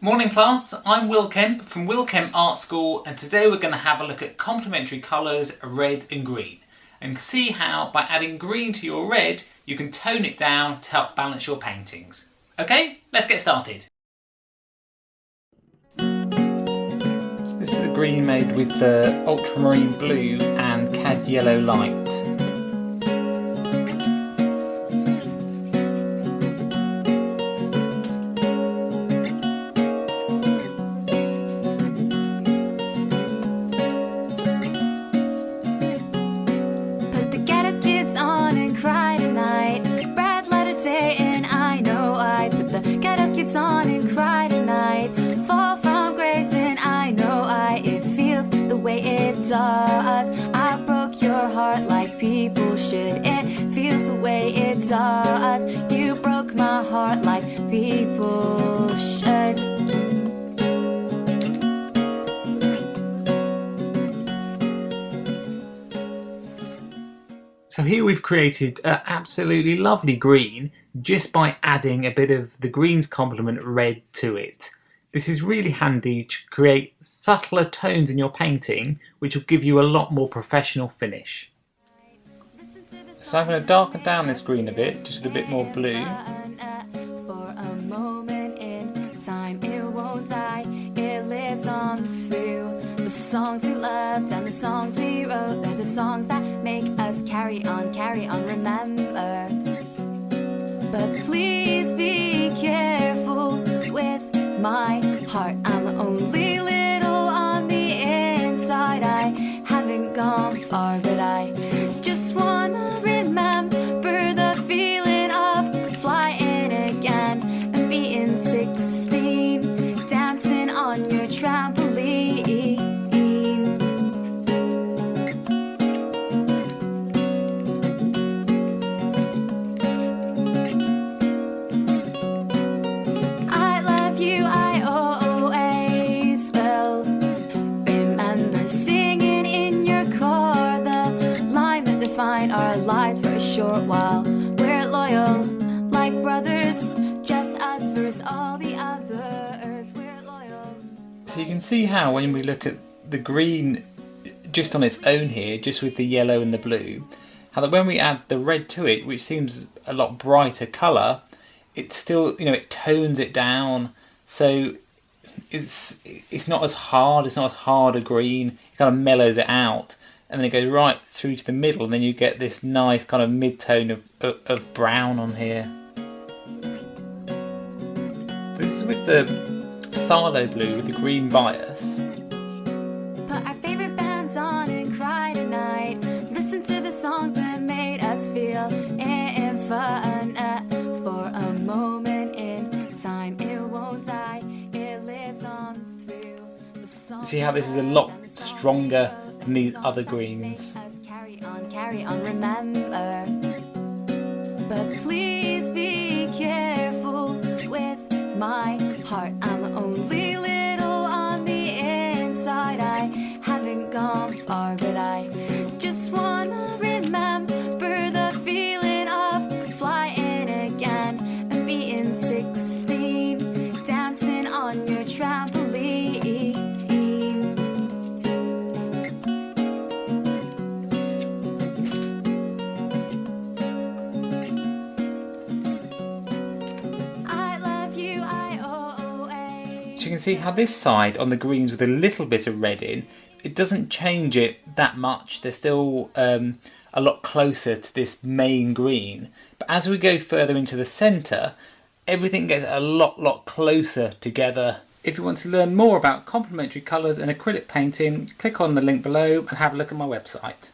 Morning class, I'm Will Kemp from Will Kemp Art School, and today we're going to have a look at complementary colours red and green and see how by adding green to your red you can tone it down to help balance your paintings. Okay, let's get started. So this is the green made with the ultramarine blue and cad yellow light. On and cry tonight, fall from grace, and I know it feels the way it does. I broke your heart like people should, it feels the way it does. You broke my heart like people should. So here we've created an absolutely lovely green just by adding a bit of the green's complement red to it. This is really handy to create subtler tones in your painting, which will give you a lot more professional finish. So I'm going to darken down this green a bit, just with a bit more blue. For a moment in time, it won't die, it lives on through. The songs we loved and the songs we wrote, they're the songs that make us carry on, remember. But please be careful with my heart. I'm only little on the inside. I haven't gone far, but I just wanna remember the feeling of flying again and being 16, dancing on your trampoline. Our lives for a short while, we're loyal like brothers, just us versus all the others, we're loyal. So you can see how when we look at the green just on its own here, just with the yellow and the blue, how that when we add the red to it, which seems a lot brighter colour, it still, it tones it down, so it's not as hard, a green, it kind of mellows it out. And then it goes right through to the middle, and then you get this nice kind of mid-tone of brown on here. This is with the phthalo blue with the green bias. Put our favorite bands on and cry tonight. Listen to the songs that made us feel infinite. For a moment in time, it won't die, it lives on through. See how this is a lot stronger than these other greens. Carry on, remember. But please be careful with my heart. I'm only little on the inside. I haven't gone far, but I just wanna remember the feeling of flying again and being 16, dancing on your trampoline. You can see how this side on the greens with a little bit of red in, it doesn't change it that much. They're still a lot closer to this main green. But as we go further into the centre, everything gets a lot closer together. If you want to learn more about complementary colours and acrylic painting, click on the link below and have a look at my website.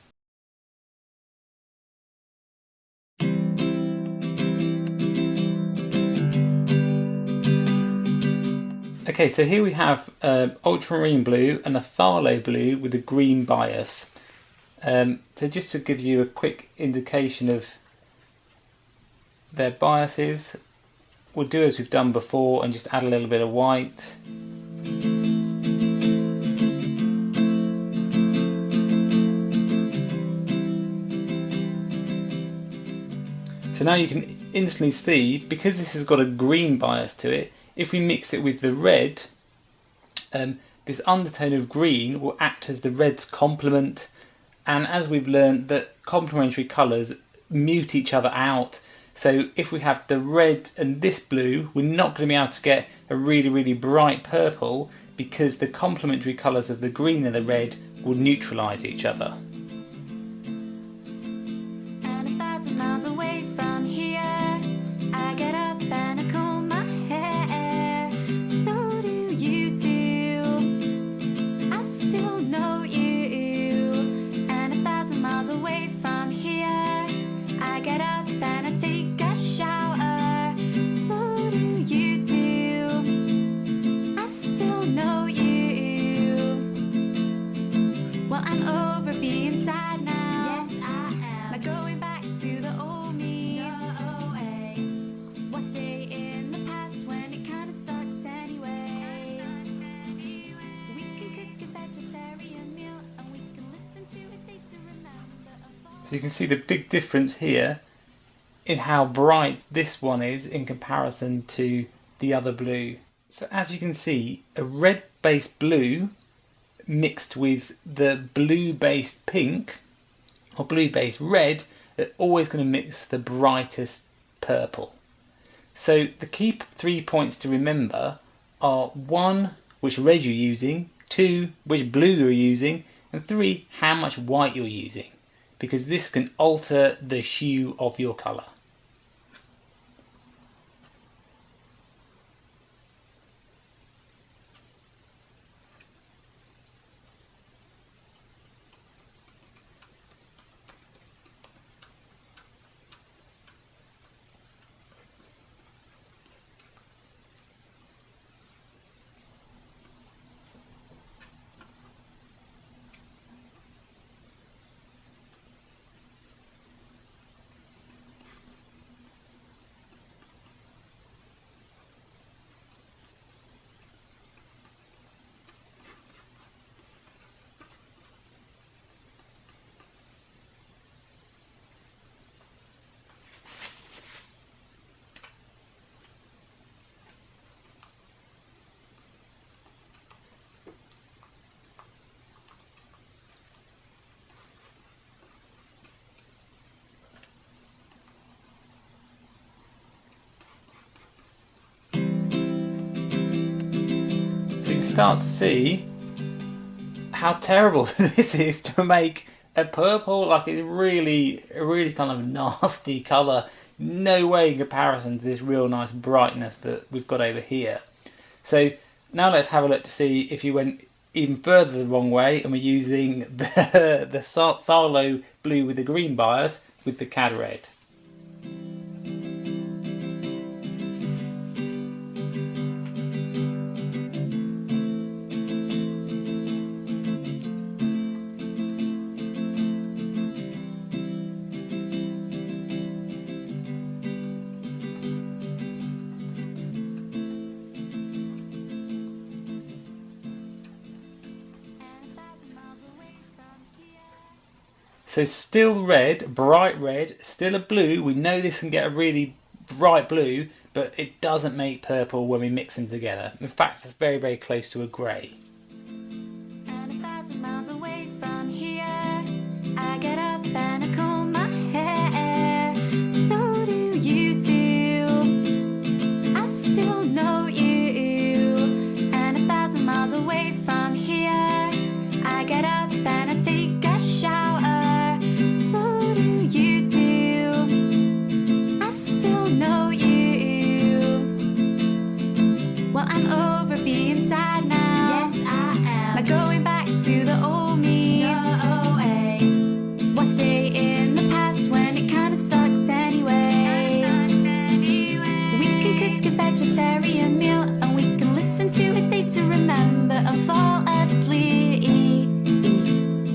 Okay, so here we have ultramarine blue and a phthalo blue with a green bias. So just to give you a quick indication of their biases, we'll do as we've done before and just add a little bit of white. So now you can instantly see, because this has got a green bias to it, if we mix it with the red, this undertone of green will act as the red's complement, and as we've learned that complementary colours mute each other out, so if we have the red and this blue, we're not going to be able to get a really, really bright purple because the complementary colours of the green and the red will neutralise each other. And 1,000 miles away from here, I get up and I comb my hair. So do you too. I still know you. And 1,000 miles away from here, I get up and I take a shower. So do you too. I still know you. Well, I'm over being sad now. Yes, I am. Like going back to the old me. No way. Why stay in the past when it kind of sucked anyway? We can cook a vegetarian meal and we can listen to a date to remember. So you can see the big difference here in how bright this one is in comparison to the other blue. So as you can see, a red-based blue mixed with the blue-based pink or blue-based red are always going to mix the brightest purple. So the key 3 points to remember are 1, which red you're using, 2, which blue you're using, and 3, how much white you're using, because this can alter the hue of your colour. Start to see how terrible this is to make a purple. Like, it's really kind of nasty colour. No way in comparison to this real nice brightness that we've got over here. So now let's have a look to see if you went even further the wrong way and we're using the phthalo blue with the green bias with the cad red. So still red, bright red, still a blue. We know this can get a really bright blue, but it doesn't make purple when we mix them together. In fact, it's very, very close to a grey. And 1,000 miles away from here, I get up and I comb my hair. So do you too. I still know you. And 1,000 miles away from here, I get up and I take a shower. Well, I'm over being sad now. Yes, I am. Like going back to the old me. No way. Why stay in the past when it kind of sucked anyway? We can cook a vegetarian meal and we can listen to a date to remember and fall asleep.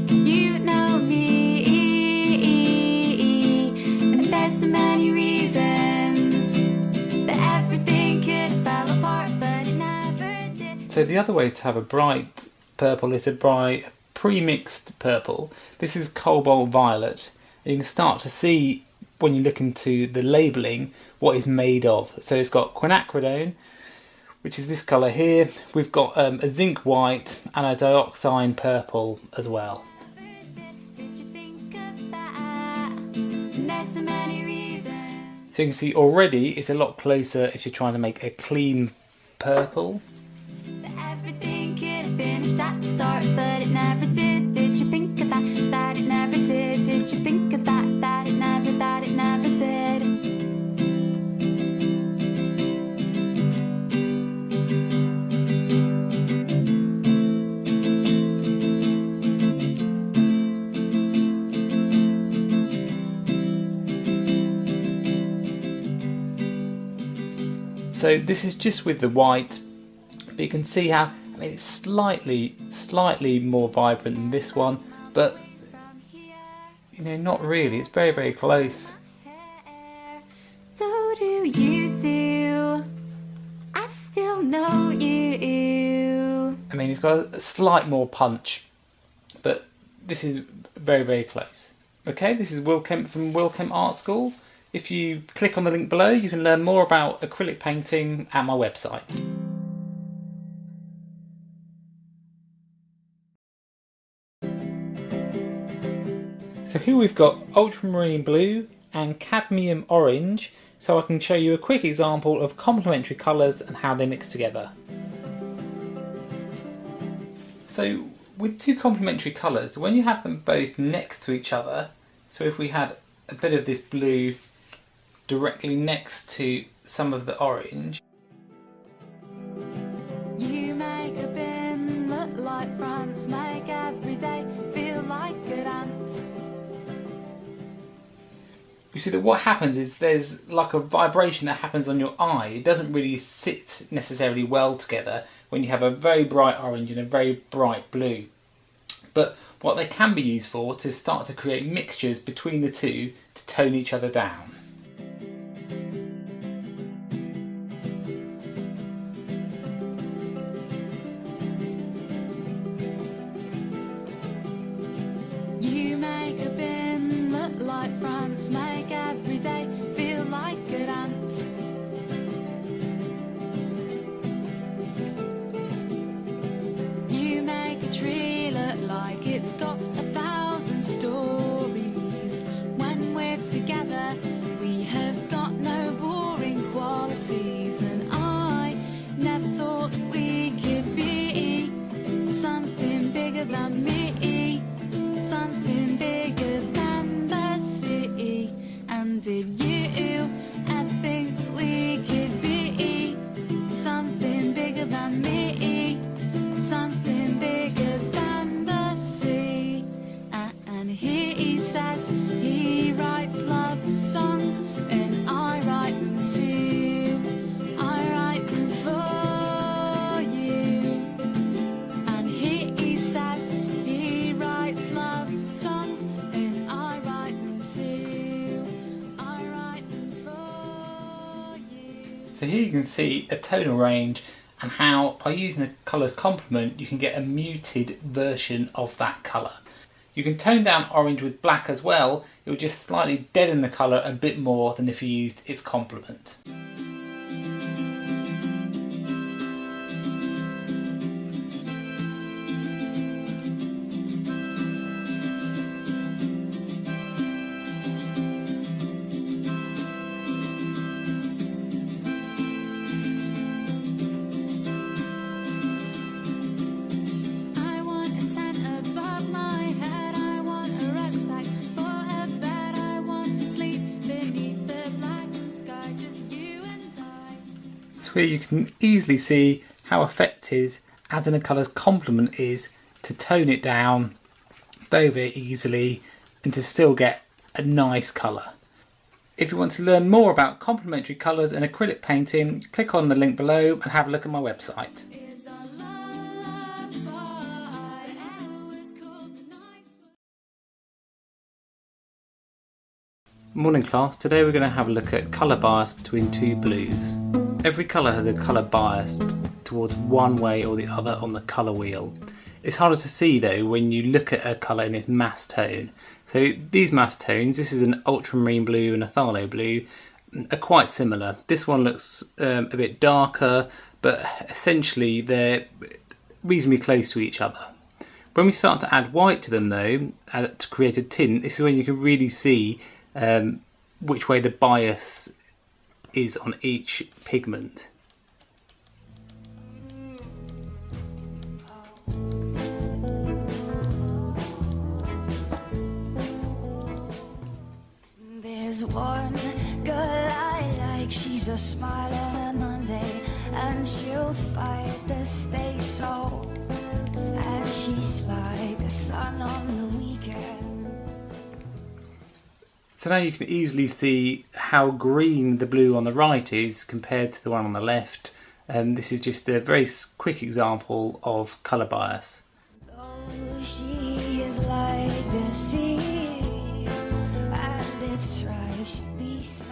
You know me. And there's so many reasons that everything could fall apart. So the other way to have a bright purple is a bright pre-mixed purple. This is cobalt violet. You can start to see when you look into the labelling what it's made of. So it's got quinacridone, which is this colour here. We've got a zinc white and a dioxine purple as well. So you can see already it's a lot closer if you're trying to make a clean purple. Everything could have finished at the start, but it never did. Did you think of that? That it never did. Did you think of that? That it never did. So this is just with the white, but you can see how, I mean, it's slightly more vibrant than this one, but you know, not really. It's very, very close. So do you do? I still know you. I mean, it's got a slight more punch, but this is very, very close. Okay, this is Will Kemp from Will Kemp Art School. If you click on the link below, you can learn more about acrylic painting at my website. So here we've got ultramarine blue and cadmium orange, so I can show you a quick example of complementary colours and how they mix together. So with two complementary colours, when you have them both next to each other, so if we had a bit of this blue directly next to some of the orange, You make a bin look like France, make every day feel like a dance. you see that what happens is there's like a vibration that happens on your eye. It doesn't really sit necessarily well together when you have a very bright orange and a very bright blue. But what they can be used for to start to create mixtures between the two to tone each other down. You make a bin look like France, make every day feel like a dance. You make a tree look like it's got 1,000 stories. When we're together, we have got no boring qualities, and I never thought that we could be something bigger than me. Something bigger than the city. And did you ever think that we could be something bigger than me? Something bigger than the sea. And he says he writes love songs, and I write them too. I write them for you. And he says he writes love songs, and I write them too. I write them for you. So here you can see a tonal range and how by using a colour's complement you can get a muted version of that colour. You can tone down orange with black as well. It will just slightly deaden the colour a bit more than if you used its complement. I want a tent above my head. I want a rucksack for a bed. I want to sleep beneath the blackened sky, just you and I. So here you can easily see how effective adding a colour's complement is to tone it down very, very easily and to still get a nice colour. If you want to learn more about complementary colours and acrylic painting, click on the link below and have a look at my website. Is a lullaby, hours called the night. Morning class, today we're going to have a look at colour bias between two blues. Every colour has a colour bias towards one way or the other on the colour wheel. It's harder to see though when you look at a colour in its mass tone. So these mass tones, this is an ultramarine blue and a phthalo blue, are quite similar. This one looks a bit darker, but essentially they're reasonably close to each other. When we start to add white to them though, to create a tint, this is when you can really see which way the bias is on each pigment. There's one girl I like, she's a smile on a Monday, and she'll fight the stay so, and she's like the sun on the weekend. So now you can easily see how green the blue on the right is compared to the one on the left. This is just a very quick example of colour bias. Though she is like the sea, and it's right, it should be so.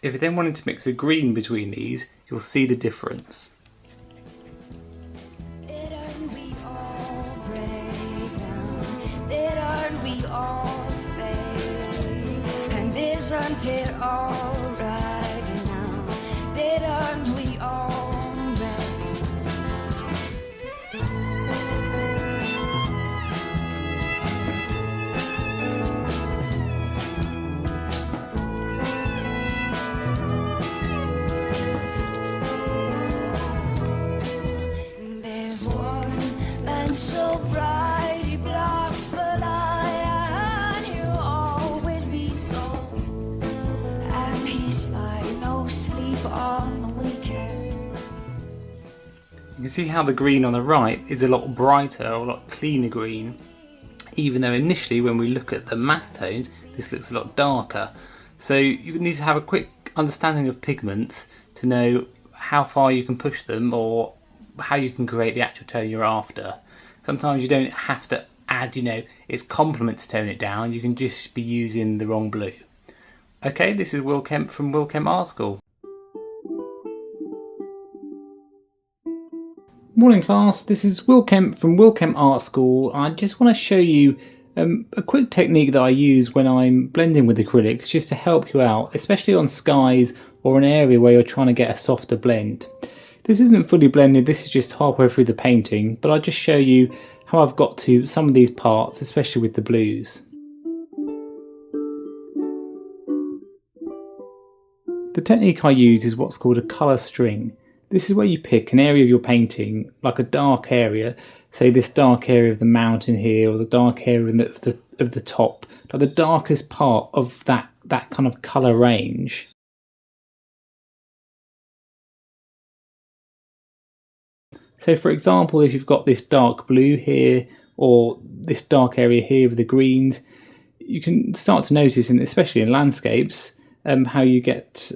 If you're then wanting to mix a green between these, you'll see the difference. Didn't we all break down? Didn't we all fail? And isn't it all right now? Didn't we all break? There's one man so bright he blocks the light, and he'll always be so. And he's like no sleep on the weekend. You can see how the green on the right is a lot brighter, or a lot cleaner green, even though initially when we look at the mass tones, this looks a lot darker. So you need to have a quick understanding of pigments to know how far you can push them or how you can create the actual tone you're after. Sometimes you don't have to add, its complement to tone it down, you can just be using the wrong blue. Okay, this is Will Kemp from Will Kemp Art School. Morning class, this is Will Kemp from Will Kemp Art School. I just want to show you a quick technique that I use when I'm blending with acrylics, just to help you out, especially on skies or an area where you're trying to get a softer blend. This isn't fully blended, this is just halfway through the painting, but I'll just show you how I've got to some of these parts, especially with the blues. The technique I use is what's called a colour string. This is where you pick an area of your painting, like a dark area, say this dark area of the mountain here, or the dark area of the top, like the darkest part of that kind of colour range. So for example, if you've got this dark blue here, or this dark area here of the greens, you can start to notice, especially in landscapes, how you get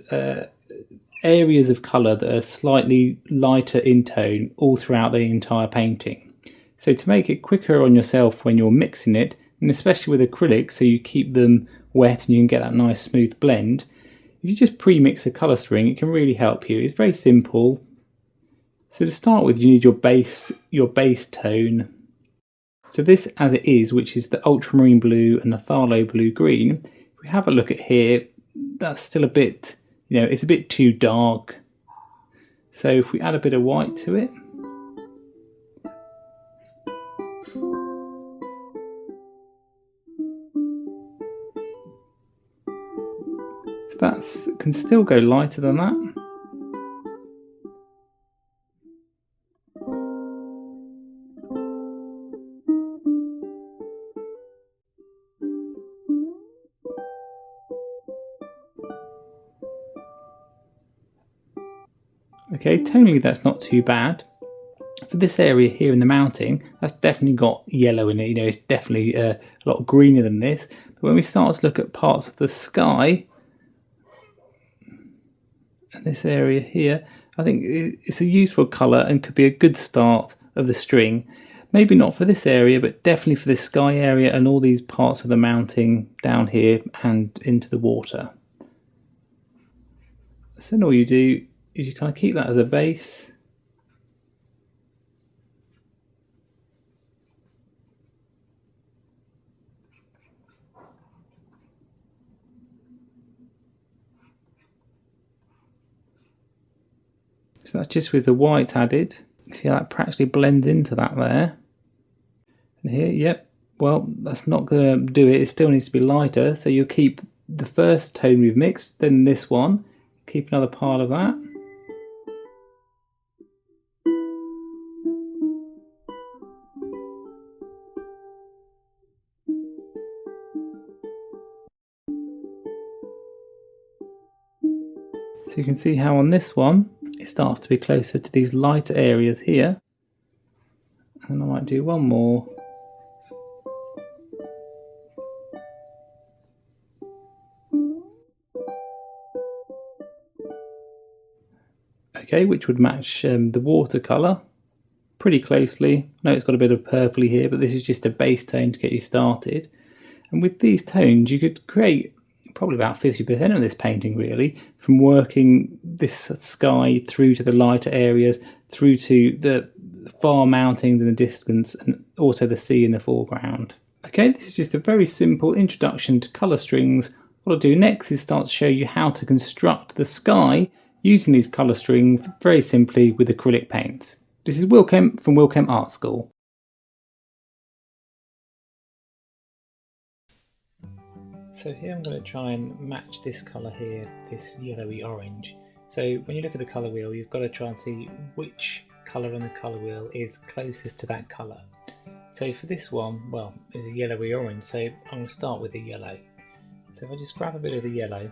areas of colour that are slightly lighter in tone all throughout the entire painting. So to make it quicker on yourself when you're mixing it, and especially with acrylics, so you keep them wet and you can get that nice smooth blend, if you just pre-mix a colour string, it can really help you. It's very simple. So to start with, you need your base tone. So this as it is, which is the ultramarine blue and the phthalo blue green, if we have a look at here, that's still a bit, it's a bit too dark. So if we add a bit of white to it, so that can still go lighter than that. Okay, tonally that's not too bad. For this area here in the mountain, that's definitely got yellow in it, it's definitely a lot greener than this. But when we start to look at parts of the sky, and this area here, I think it's a useful colour and could be a good start of the string. Maybe not for this area, but definitely for this sky area and all these parts of the mountain down here and into the water. So then all you do is you kind of keep that as a base. So So that's just with the white added. See how that practically blends into that there. And here, yep, well, that's not going to do it. It still needs to be lighter. So you'll keep the first tone we've mixed, then this one. Keep another pile of that. So you can see how on this one, it starts to be closer to these lighter areas here. And I might do one more. Okay, which would match the watercolour pretty closely. I know it's got a bit of purpley here, but this is just a base tone to get you started. And with these tones, you could create probably about 50% of this painting really, from working this sky through to the lighter areas, through to the far mountains in the distance, and also the sea in the foreground. Okay, this is just a very simple introduction to colour strings. What I'll do next is start to show you how to construct the sky using these colour strings very simply with acrylic paints. This is Will Kemp from Will Kemp Art School. So here I'm going to try and match this colour here, this yellowy orange. So when you look at the colour wheel, you've got to try and see which colour on the colour wheel is closest to that colour. So for this one, well, it's a yellowy orange, so I'm going to start with the yellow. So if I just grab a bit of the yellow,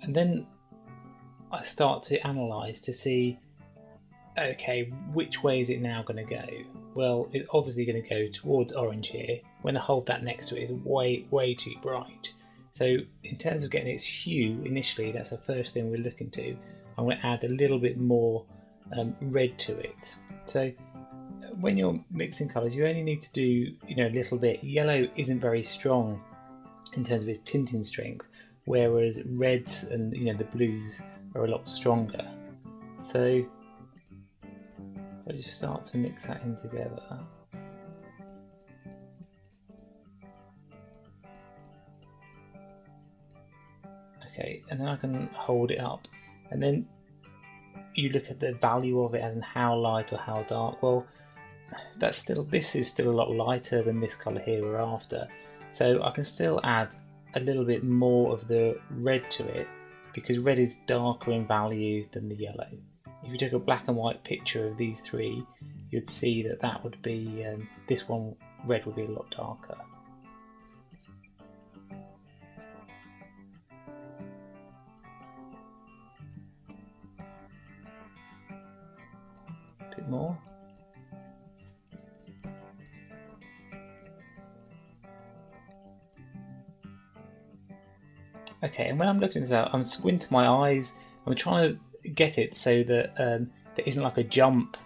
and then I start to analyse to see, okay, which way is it now going to go? Well, it's obviously going to go towards orange here. When I hold that next to it, it's way too bright. So in terms of getting its hue initially, that's the first thing we're looking to. I'm going to add a little bit more red to it. So when you're mixing colours, you only need to do a little bit. Yellow isn't very strong in terms of its tinting strength, whereas reds and the blues are a lot stronger. So I just start to mix that in together. Okay, and then I can hold it up, and then you look at the value of it as in how light or how dark. Well, this is still a lot lighter than this colour here we're after, so I can still add a little bit more of the red to it, because red is darker in value than the yellow. If you took a black and white picture of these three, you'd see that would be, this one, red would be a lot darker. A bit more. Okay, and when I'm looking this out, I'm squinting my eyes. I'm trying to get it so that there isn't like a jump.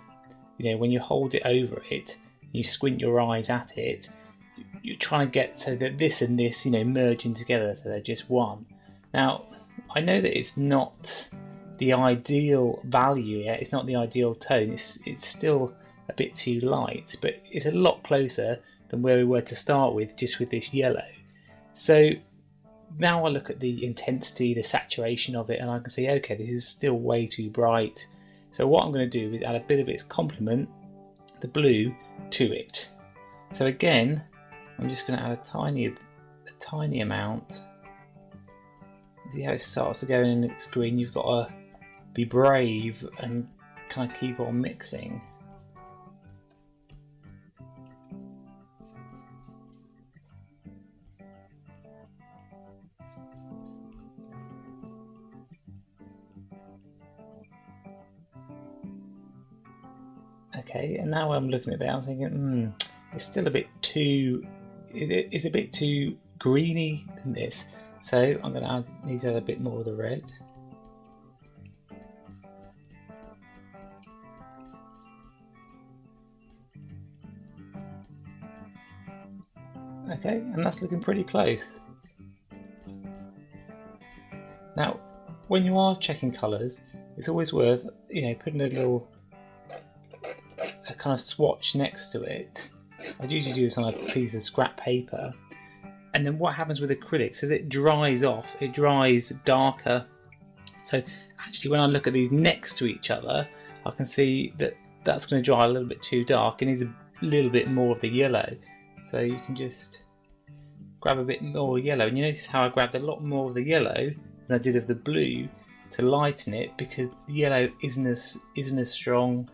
When you hold it over it, you squint your eyes at it, you're trying to get so that this and this, merging together so they're just one. Now, I know that it's not the ideal value yet, it's not the ideal tone, it's still a bit too light, but it's a lot closer than where we were to start with, just with this yellow. So now I look at the intensity, the saturation of it, and I can see, okay, this is still way too bright. So what I'm going to do is add a bit of its complement, the blue, to it. So again, I'm just going to add a tiny amount. See how it starts to go in and it's green. You've got to be brave and kind of keep on mixing. Okay, and now I'm looking at that, I'm thinking, it's still a bit too, it's a bit too greeny than this. So I'm going to need to add a bit more of the red. Okay, and that's looking pretty close. Now, when you are checking colours, it's always worth, putting a kind of swatch next to it. I'd usually do this on a piece of scrap paper. And then what happens with acrylics is it dries off, it dries darker So actually when I look at these next to each other, I can see that that's going to dry a little bit too dark. It needs a little bit more of the yellow. So you can just grab a bit more yellow, and you notice how I grabbed a lot more of the yellow than I did of the blue to lighten it, because the yellow isn't as strong.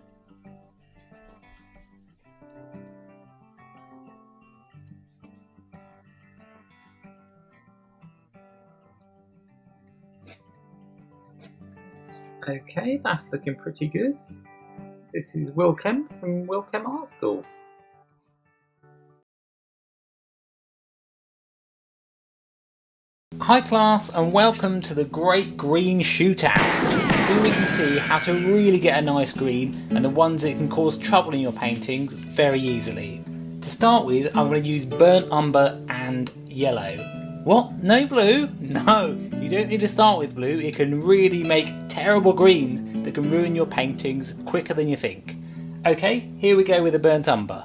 Okay, that's looking pretty good. This is Wilkem from Wilkem Art School. Hi class, and welcome to the Great Green Shootout. Here we can see how to really get a nice green and the ones that can cause trouble in your paintings very easily. To start with, I'm going to use burnt umber and yellow. What? No blue? No, you don't need to start with blue. It can really make terrible greens that can ruin your paintings quicker than you think. Okay, here we go with the burnt umber.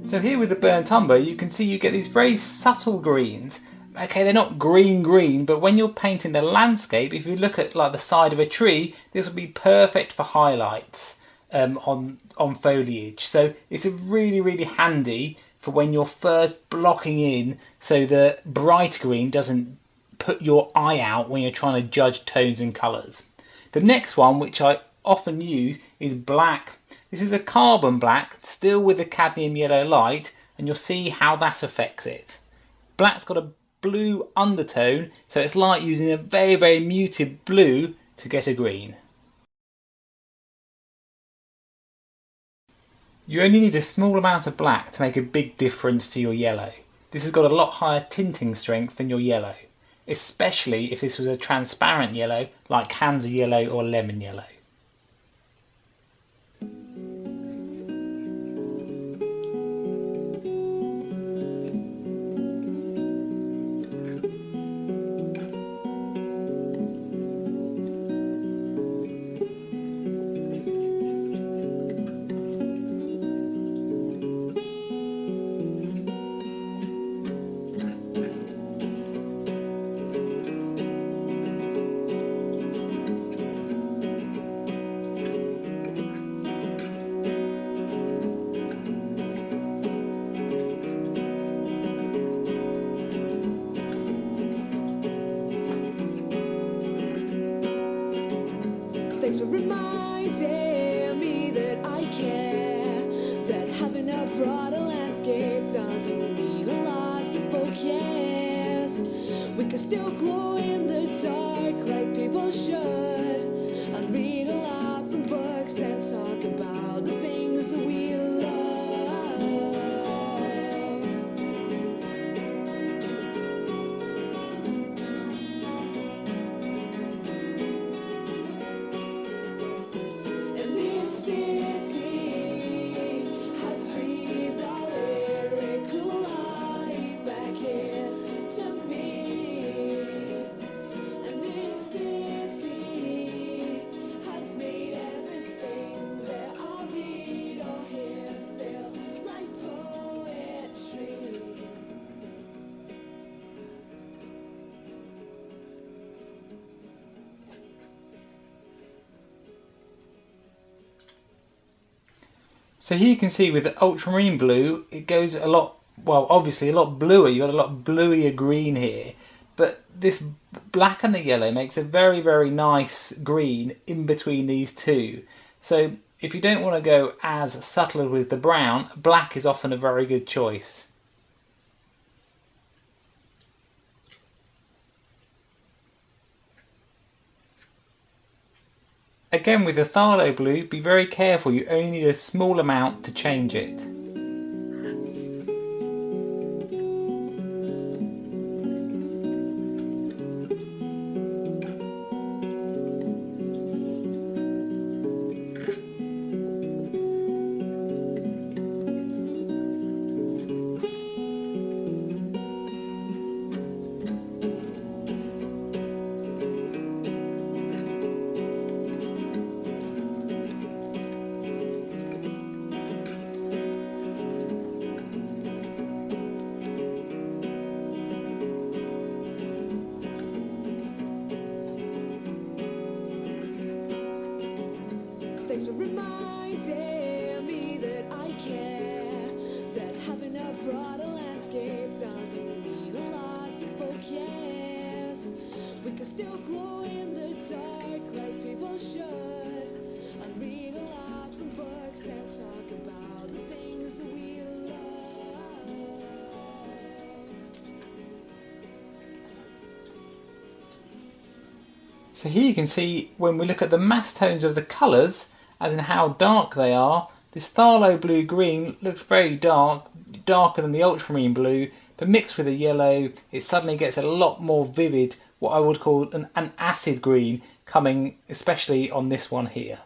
So here with the burnt umber, you can see you get these very subtle greens. Okay, they're not green, but when you're painting the landscape, if you look at like the side of a tree, this will be perfect for highlights on foliage. So it's really handy for when you're first blocking in, so the bright green doesn't put your eye out when you're trying to judge tones and colours. The next one, which I often use, is black. This is a carbon black, still with the cadmium yellow light, and you'll see how that affects it. Black's got a blue undertone, so it's like using a very muted blue to get a green. You only need a small amount of black to make a big difference to your yellow. This has got a lot higher tinting strength than your yellow, especially if this was a transparent yellow like Hansa yellow or lemon yellow. Thanks for reminding me that I care, that having a broader landscape doesn't mean a loss to focus. We can still glow in the dark like people should, and read a lot from books and talk about the things that we love. So here you can see with the ultramarine blue, it goes a lot, well obviously a lot bluer, you've got a lot bluier green here, but this black and the yellow makes a very nice green in between these two. So if you don't want to go as subtle with the brown, black is often a very good choice. Again with the phthalo blue, be very careful, you only need a small amount to change it. Thanks for reminding me that I care, that having a broader landscape doesn't mean a loss to focus. We can still glow in the dark like people should, and read a lot from books and talk about the things that we love. So here you can see when we look at the mass tones of the colours, as in how dark they are, this phthalo blue green looks very dark, darker than the ultramarine blue, but mixed with the yellow it suddenly gets a lot more vivid, what I would call an acid green, coming especially on this one here.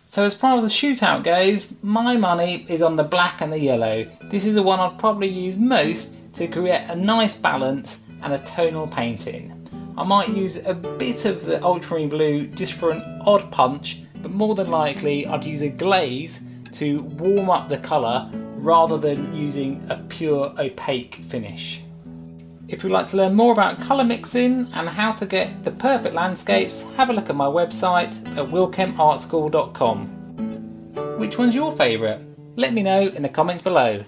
So as far as the shootout goes, my money is on the black and the yellow. This is the one I'd probably use most to create a nice balance and a tonal painting. I might use a bit of the ultramarine blue just for an odd punch, but more than likely I'd use a glaze to warm up the colour rather than using a pure opaque finish. If you'd like to learn more about colour mixing and how to get the perfect landscapes, have a look at my website at wilkembartschool.com. Which one's your favourite? Let me know in the comments below.